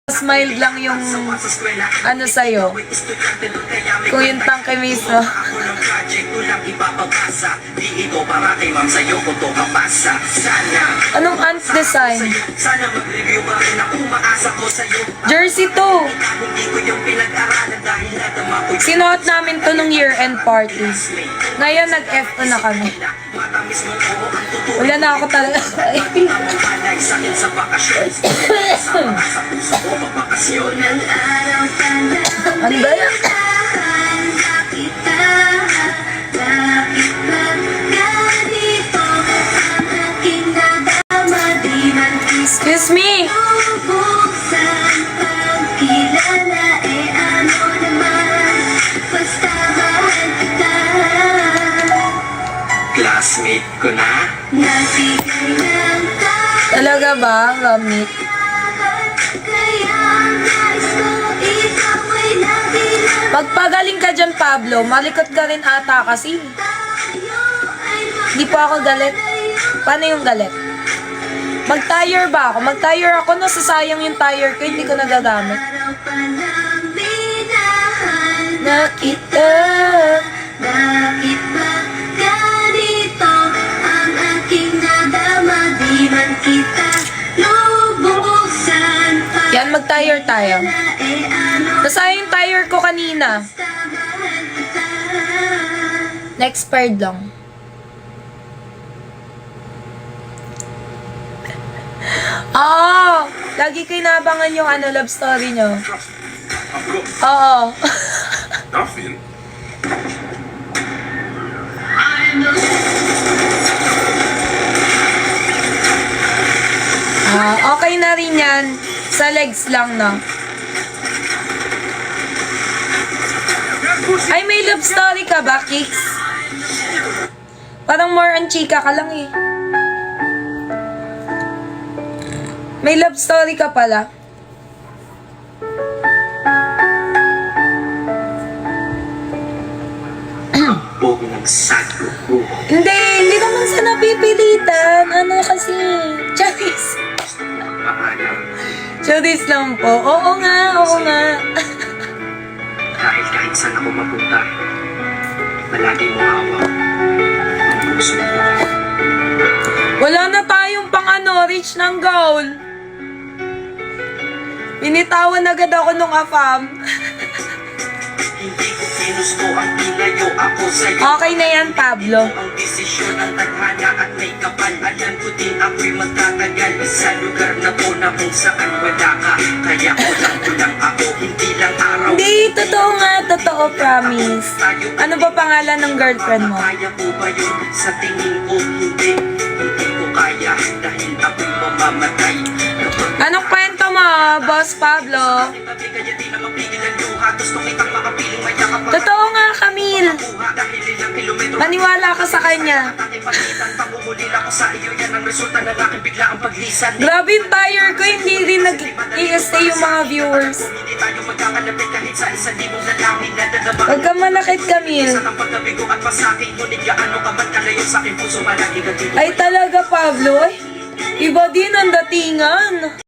Smile lang yung ano sa'yo. Kung yung tangke mismo. Anong ant design? Jersey to. Sinuot namin to nung year-end party. Ngayon nag-F2 na kami. Wala na ako talaga. Ano ba yan? Excuse me. Classmate ko na. Talaga ba, Ramit? Pagpagaling ka dyan, Pablo, malikot ka rin ata kasi. Hindi po ako galit. Paano yung galit? Mag-tire ba ako? Mag-tire ako, nasasayang yung tire ko, hindi ko nagagamit. Nakita, bakit ba ganito ang aking nadama? Di man kita lubusan pa. yan, mag-tire tayo. Nasayang yung tire ko kanina. Na-expired lang. Oo! Lagi ko inaabangan yung love story nyo. Oo. Nothing. Okay na rin yan. Sa legs lang, no? Ay, may love story ka ba, Kicks? Parang more on chika ka lang eh. May love story ka pala. Huwag nagsago ko. Hindi naman sa napipilitan. Ano kasi? Charis. Paalam. Charis lang po. Oo nga. Dahil kahit saan ako mapunta, palagi mo hawak ang puso ko. Wala na tayong pang reach ng goal. Binitawan agad ako nung afam. Hindi ko ginusto ang inayo ako sa'yo. Okay na yan, Pablo. Ang desisyon ng tadhana at may kapal. Alam ko din ako'y magtatagal sa lugar na to na kung saan wala ka. Kaya kulang ako, hindi lang araw. Hindi, totoo nga. Totoo, promise. Ano ba pangalan ng girlfriend mo? Kaya ko ba yun? Sa tingin ko, hindi ko kaya. Dahil ako'y mamamatay. Anong kwento mo, Boss Pablo? Totoo nga, Camille. Maniwala ka sa kanya. Grabe yung tire ko, hindi rin nag-i-stay yung mga viewers. Huwag ka manakit, Camille. Ay talaga, Pablo. Iba din ang datingan.